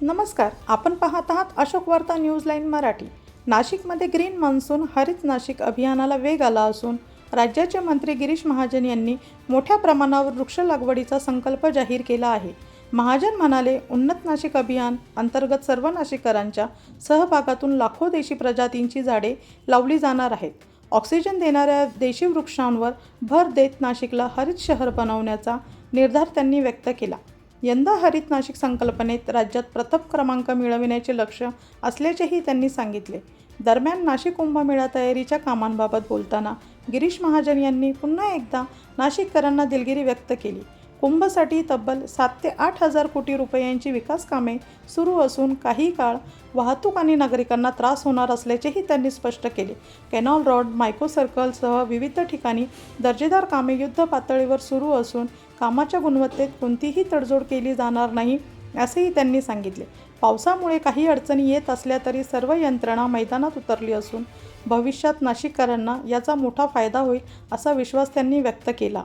नमस्कार, आपण पाहत आहात अशोक वार्ता न्यूज लाईन मराठी। नाशिकमध्ये ग्रीन मान्सून हरित नाशिक अभियानाला वेग आला असून राज्याचे मंत्री गिरीश महाजन यांनी मोठ्या प्रमाणावर वृक्ष लागवडीचा संकल्प जाहीर केला आहे। महाजन म्हणाले, उन्नत नाशिक अभियान अंतर्गत सर्व नाशिककरांच्या सहभागातून लाखो देशी प्रजातींची झाडे लावली जाणार आहेत। ऑक्सिजन देणाऱ्या देशी वृक्षांवर भर देत नाशिकला हरित शहर बनवण्याचा निर्धार त्यांनी व्यक्त केला। यंदा हरित नाशिक संकल्पनेत राज्यात प्रथम क्रमांक मिळविण्याचे लक्ष्य असल्याचेही त्यांनी सांगितले। दरम्यान नाशिक कुंभमेळा तयारीच्या कामांबाबत बोलताना गिरीश महाजन यांनी पुन्हा एकदा नाशिककरांना दिलगिरी व्यक्त केली। कुंभसाठी तब्बल 7 ते 8 हजार कोटी रुपयांची विकास कामे सुरू असून काही काळ वाहतूक आणि नागरिकांना त्रास होणार असल्याचेही त्यांनी स्पष्ट केले। कॅनॉल रोड, मायक्रो सर्कलसह विविध ठिकाणी दर्जेदार कामे युद्ध पातळीवर सुरू असून कामाच्या गुणवत्तेत कोणतीही तडजोड केली जाणार नाही असेही त्यांनी सांगितले। पावसामुळे काही अडचणी येत असल्या तरी सर्व यंत्रणा मैदानात उतरली असून भविष्यात नाशिककरांना याचा मोठा फायदा होईल असा विश्वास त्यांनी व्यक्त केला।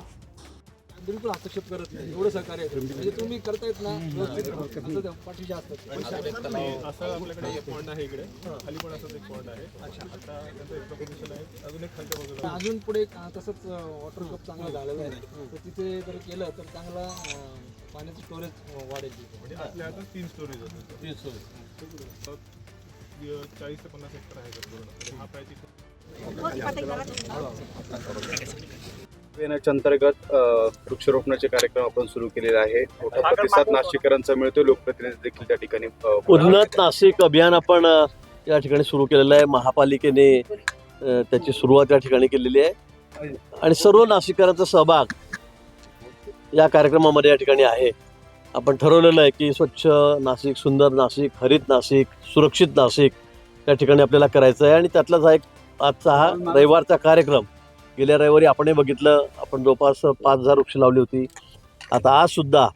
बिलकुल हस्तक्षेप करत नाही, एवढं सहकार्य म्हणजे तुम्ही करतायत ना, पाठीच्या असं आपल्याकडे एक पॉइंट आहे, इकडे खाली पण असंच एक पॉइंट आहे। अच्छा, आता त्याचं एक पोझिशन आहे, अजून एक खालच्या बाजूला अजून पुढे तसंच वॉटर कप चांगला झालेला आहे, तर तिथे जर केलं तर चांगला पाण्याचं स्टोरेज वाढेल। म्हणजे आपल्या आता 3 स्टोरीज होते, 3 स्टोरी 40 ते 50 हेक्टर आहे पूर्ण। हा प्रायची अभियानाच्या अंतर्गत वृक्षारोपणाचे कार्यक्रम आपण सुरू केलेले आहे। मोठा प्रतिसाद नाशिककरांचा मिळतो, लोकप्रतिनिधी देखील त्या ठिकाणी उन्नत नाशिक अभियान आपण या ठिकाणी सुरू केलेलं आहे। महापालिकेने त्याची सुरुवात या ठिकाणी केलेली आहे आणि सर्व नाशिककरांचा सहभाग या कार्यक्रमामध्ये या ठिकाणी आहे। आपण ठरवलेलं आहे की स्वच्छ नाशिक, सुंदर नाशिक, हरित नाशिक, सुरक्षित नाशिक या ठिकाणी आपल्याला करायचं आहे आणि त्यातलाच हा एक आजचा हा रविवारचा कार्यक्रम। गेल्या रविवारी आपणही बघितलं, आपण जवळपास 5000 वृक्ष लावली होती। आता आज सुद्धा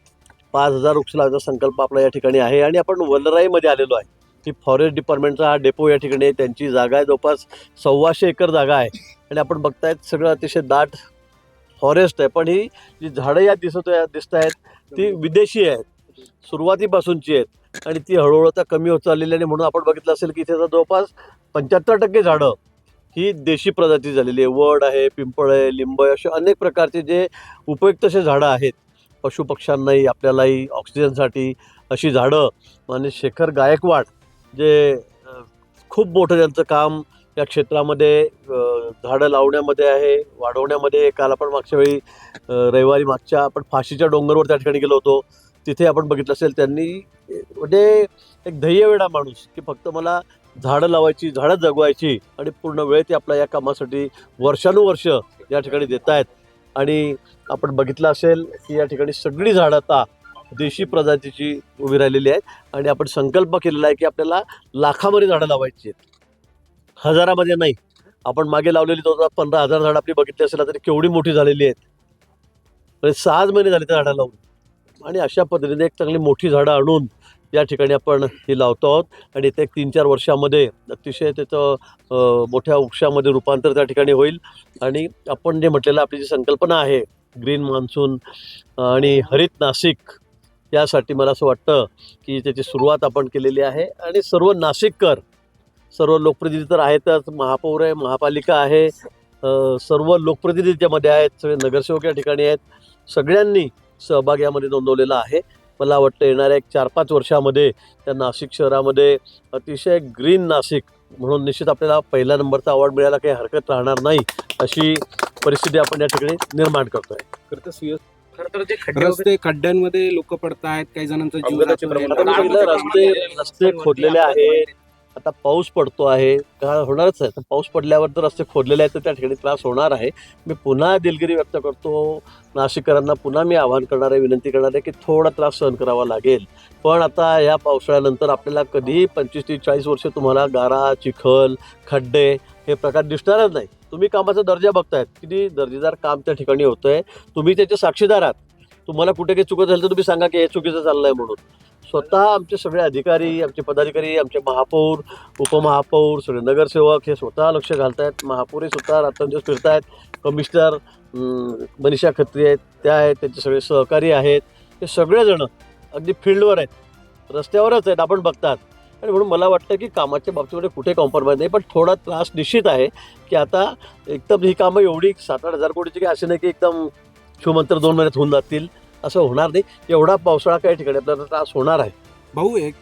5000 वृक्ष लावण्याचा संकल्प आपला या ठिकाणी आहे आणि आपण वलराईमध्ये आलेलो आहे की फॉरेस्ट डिपार्टमेंटचा हा डेपो या ठिकाणी आहे। त्यांची जागा आहे, जवळपास 125 एकर जागा आहे आणि आपण बघतायत सगळं अतिशय दाट फॉरेस्ट आहे। पण ही जी झाडं या दिसत आहेत ती विदेशी आहेत, सुरुवातीपासूनची आहेत आणि ती हळूहळू आता कमी होत चाललेली आहे। म्हणून आपण बघितलं असेल की इथे जवळपास 75% झाडं ही देशी प्रजाती झालेली आहे। वड आहे, पिंपळ आहे, लिंब आहे, असे अनेक प्रकारचे जे उपयुक्त असे झाडं आहेत पशुपक्ष्यांनाही आपल्यालाही ऑक्सिजनसाठी। अशी झाडं आणि शेखर गायकवाड जे खूप मोठं त्यांचं काम या क्षेत्रामध्ये झाडं लावण्यामध्ये आहे, वाढवण्यामध्ये। काल आपण मागच्या वेळी रविवारी मागच्या आपण फाशीच्या डोंगरवर त्या ठिकाणी गेलो होतो, तिथे आपण बघितलं असेल त्यांनी म्हणजे एक ध्येयवेडा माणूस की फक्त मला झाडं लावायची, झाडं जगवायची आणि पूर्ण वेळ ते आपल्या या कामासाठी वर्षानुवर्ष या ठिकाणी देत आहेत। आणि आपण बघितलं असेल की या ठिकाणी सगळी झाडं आता देशी प्रजातीची उभी राहिलेली आहेत आणि आपण संकल्प केलेला आहे की आपल्याला लाखामध्ये झाडं लावायची आहेत, हजारामध्ये नाही। आपण मागे लावलेली 15,000 झाडं आपली बघितली असेल तरी केवढी मोठी झालेली आहेत, म्हणजे 6 महिने झाले त्या झाडं लावून। आणि अशा पद्धतीने एक चांगली मोठी झाडं आणून या ठिकाणी आपण ही लावतो आहोत आणि येत्या 3-4 वर्षामध्ये अतिशय त्याचं मोठ्या वृक्षामध्ये रूपांतर त्या ठिकाणी होईल। आणि आपण जे म्हटलेलं आपली जी संकल्पना आहे ग्रीन मान्सून आणि हरित नाशिक, यासाठी मला असं वाटतं की त्याची सुरुवात आपण केलेली आहे आणि सर्व नाशिककर, सर्व लोकप्रतिनिधी तर आहेतच, महापौर आहे, महापालिका आहे, सर्व लोकप्रतिनिधी त्यामध्ये आहेत, सगळे नगरसेवक या ठिकाणी आहेत, सगळ्यांनी सहभाग यामध्ये नोंदवलेला आहे। मला वाटतं येणाऱ्या 1-4-5 वर्षामध्ये त्या नाशिक शहरामध्ये अतिशय ग्रीन नाशिक म्हणून निश्चित आपल्याला पहिल्या नंबरचा अवॉर्ड मिळायला काही हरकत राहणार नाही, अशी परिस्थिती आपण या ठिकाणी निर्माण करतोय। रस्ते खड्ड्यांमध्ये लोक पडतायत, काही जणांचा जीव रस्ते खोदलेले आहेत। आता पाऊस पडतो आहे, काय होणारच आहे, पाऊस पडल्यावर तर रस्ते खोदलेले आहेत तर त्या ठिकाणी त्रास होणार आहे। मी पुन्हा दिलगिरी व्यक्त करतो नाशिककरांना, पुन्हा मी आवाहन करणार आहे, विनंती करणार आहे की थोडा त्रास सहन करावा लागेल। पण आता या पावसाळ्यानंतर आपल्याला कधीही 25-40 वर्ष तुम्हाला गारा, चिखल, खड्डे हे प्रकार दिसणारच नाही। तुम्ही कामाचा दर्जा बघतायत, किती दर्जेदार काम त्या ठिकाणी होतंय, तुम्ही त्याचे साक्षीदार आहात। तुम्हाला कुठे काही चुकत झालं तर तुम्ही सांगा की हे चुकीचं चाललंय म्हणून। स्वतः आमचे सगळे अधिकारी, आमचे पदाधिकारी, आमचे महापौर, उपमहापौर, सगळे नगरसेवक हे स्वतः लक्ष घालतायत। महापौरही स्वतः रात्रंदिवस फिरतायत, कमिशनर मनीषा खत्री आहेत, त्या आहेत, त्यांचे सगळे सहकारी आहेत, हे सगळेजण अगदी फील्डवर आहेत रस्त्यावरच आहेत, आपण बघतात. आणि म्हणून मला वाटतं की कामाच्या बाबतीमध्ये कुठे कॉम्प्रोमाइज नाही, पण थोडा त्रास निश्चित आहे की आता एकदम ही कामं एवढी 7-8 हजार कोटीची काही असे नाही की एकदम शिवमंत्र 2 महिन्यात होऊन जातील, असं होणार नाही. एवढा पावसाळा काही ठिकाणी आपल्याला त्रास होणार आहे. भाऊ एक